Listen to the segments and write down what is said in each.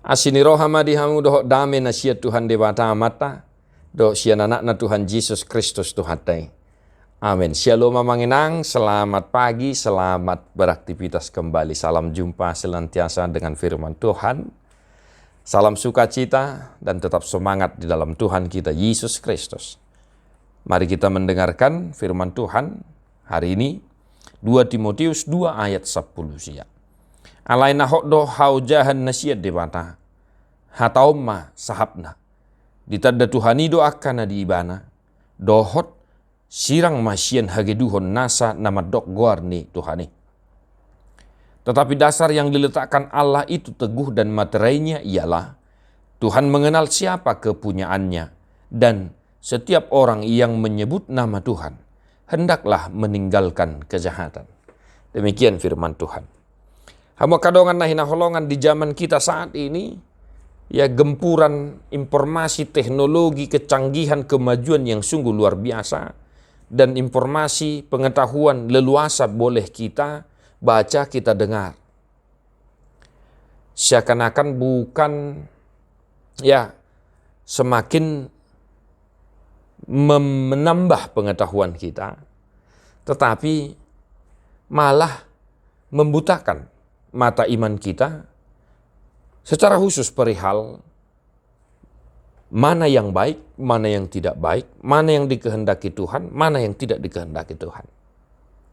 Asini rohama dihamu doh dame na sia Tuhan dewata mata doh sia anak na Tuhan Yesus Kristus Tuhatai. Amin. Shalom manginang, selamat pagi, selamat beraktivitas kembali. Salam jumpa senantiasa dengan firman Tuhan. Salam sukacita dan tetap semangat di dalam Tuhan kita Yesus Kristus. Mari kita mendengarkan firman Tuhan hari ini 2 Timotius 2 ayat 10 sia. Alaina hokdo haujahan nasiat debata hataumma sahabna ditanda Tuhani doakan di ibana dohot sirang masien hageduhon nasa nama dok guarni Tuhani. Tetapi dasar yang diletakkan Allah itu teguh dan materainya ialah Tuhan mengenal siapa kepunyaannya dan setiap orang yang menyebut nama Tuhan hendaklah meninggalkan kejahatan. Demikian firman Tuhan. Hamo kadongan nahina holongan di zaman kita saat ini, ya gempuran informasi, teknologi, kecanggihan, kemajuan yang sungguh luar biasa, dan informasi, pengetahuan leluasa boleh kita baca, kita dengar. Seakan-akan bukan ya semakin menambah pengetahuan kita, tetapi malah membutakan mata iman kita secara khusus perihal mana yang baik, mana yang tidak baik, mana yang dikehendaki Tuhan, mana yang tidak dikehendaki Tuhan.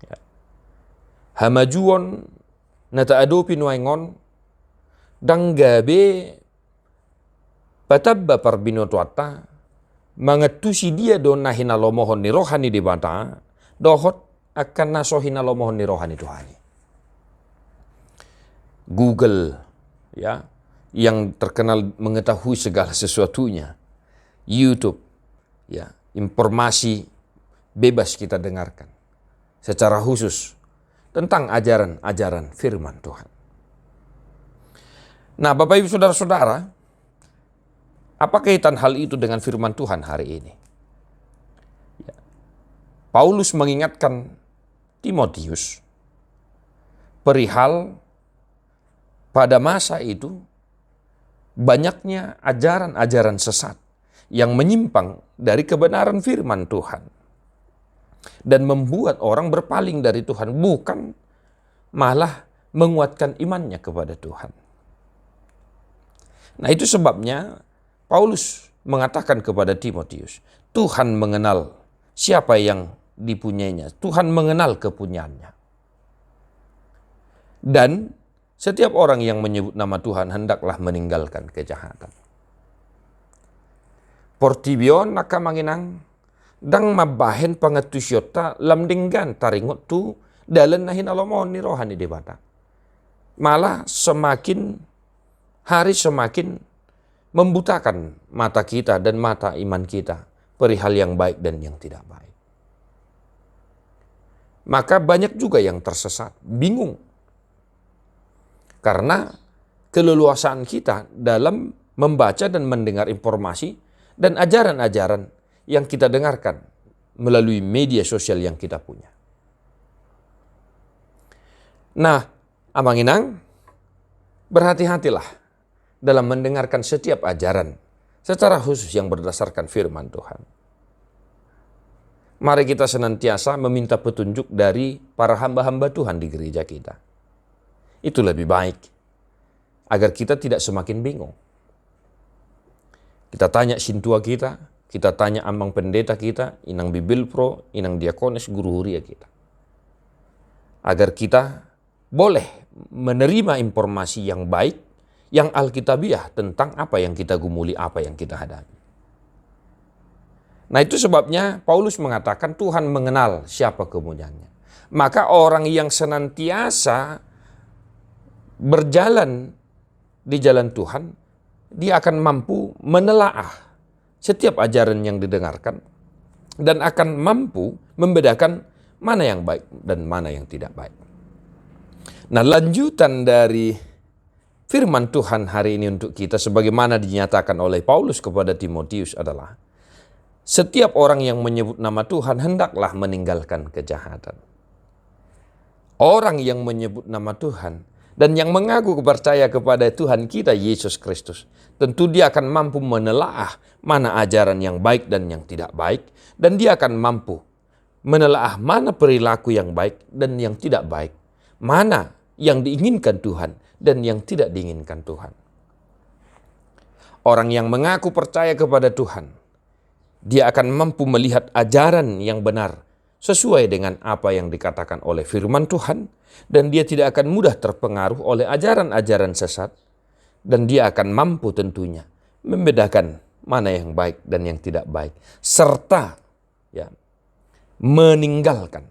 Ya. Hamajuon nata adopi nuaingon danggabe patabba parbinotuata mangetusi dia donahina lomohon ni rohani di bata dohot akan nasohina lomohon ni rohani Tuhani. Google ya yang terkenal mengetahui segala sesuatunya, YouTube ya, informasi bebas kita dengarkan secara khusus tentang ajaran-ajaran firman Tuhan. Nah, Bapak Ibu Saudara-saudara, apa kaitan hal itu dengan firman Tuhan hari ini? Ya. Paulus mengingatkan Timotius perihal pada masa itu banyaknya ajaran-ajaran sesat yang menyimpang dari kebenaran firman Tuhan dan membuat orang berpaling dari Tuhan, bukan malah menguatkan imannya kepada Tuhan. Nah, itu sebabnya Paulus mengatakan kepada Timotius, Tuhan mengenal siapa yang dipunyainya, Tuhan mengenal kepunyaannya. Dan setiap orang yang menyebut nama Tuhan hendaklah meninggalkan kejahatan. Portibion naka manginang dang mabahen pangetusyota lamdinggan taringot tu dalan nahin alomon ni rohani debata. Malah semakin hari semakin membutakan mata kita dan mata iman kita perihal yang baik dan yang tidak baik. Maka banyak juga yang tersesat, bingung. Karena keleluasaan kita dalam membaca dan mendengar informasi dan ajaran-ajaran yang kita dengarkan melalui media sosial yang kita punya. Nah, amanginang, berhati-hatilah dalam mendengarkan setiap ajaran secara khusus yang berdasarkan firman Tuhan. Mari kita senantiasa meminta petunjuk dari para hamba-hamba Tuhan di gereja kita. Itu lebih baik, agar kita tidak semakin bingung. Kita tanya sintua kita tanya ambang pendeta kita, inang bibil pro, inang diakones, guru huria kita. Agar kita boleh menerima informasi yang baik, yang alkitabiah tentang apa yang kita gumuli, apa yang kita hadapi. Nah, itu sebabnya Paulus mengatakan Tuhan mengenal siapa kepunyaannya. Maka orang yang senantiasa berjalan di jalan Tuhan, dia akan mampu menelaah setiap ajaran yang didengarkan dan akan mampu membedakan mana yang baik dan mana yang tidak baik. Nah, lanjutan dari firman Tuhan hari ini untuk kita sebagaimana dinyatakan oleh Paulus kepada Timotius adalah setiap orang yang menyebut nama Tuhan hendaklah meninggalkan kejahatan. Orang yang menyebut nama Tuhan Dan yang mengaku percaya kepada Tuhan kita Yesus Kristus, tentu dia akan mampu menelaah mana ajaran yang baik dan yang tidak baik. Dan dia akan mampu menelaah mana perilaku yang baik dan yang tidak baik. Mana yang diinginkan Tuhan dan yang tidak diinginkan Tuhan. Orang yang mengaku percaya kepada Tuhan, dia akan mampu melihat ajaran yang benar sesuai dengan apa yang dikatakan oleh firman Tuhan, dan dia tidak akan mudah terpengaruh oleh ajaran-ajaran sesat, dan dia akan mampu tentunya membedakan mana yang baik dan yang tidak baik, serta meninggalkan.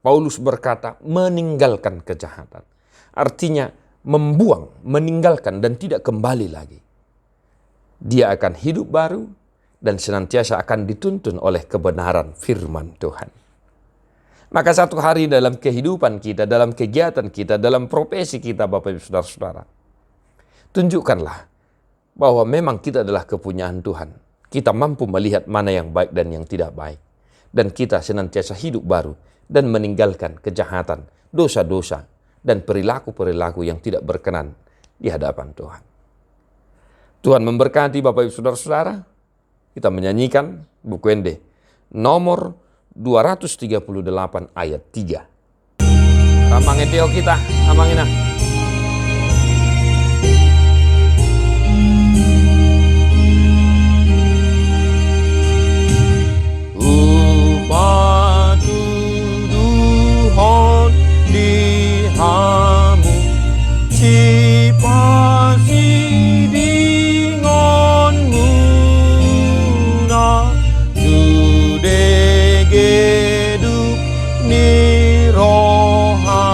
Paulus berkata meninggalkan kejahatan, artinya membuang, meninggalkan dan tidak kembali lagi. Dia akan hidup baru dan senantiasa akan dituntun oleh kebenaran firman Tuhan. Maka satu hari dalam kehidupan kita, dalam kegiatan kita, dalam profesi kita, Bapak Ibu Saudara-saudara, tunjukkanlah bahwa memang kita adalah kepunyaan Tuhan. Kita mampu melihat mana yang baik dan yang tidak baik. Dan kita senantiasa hidup baru dan meninggalkan kejahatan, dosa-dosa, dan perilaku-perilaku yang tidak berkenan di hadapan Tuhan. Tuhan memberkati Bapak Ibu Saudara-saudara. Kita menyanyikan buku Ende nomor 238 ayat 3. Ramangin teo kita, amangina. Upah tuduhan dihamu, cipasi dingonmu na tudegedu ni rohamu,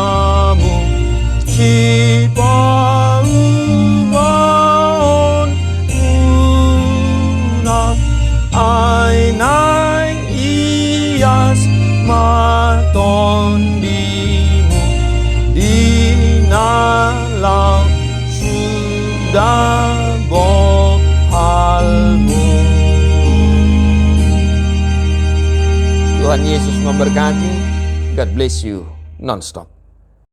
cipau baon na ainai ias matondimu dinalau sudah bohalmu. Tuhan Yesus memberkati. God bless you non-stop.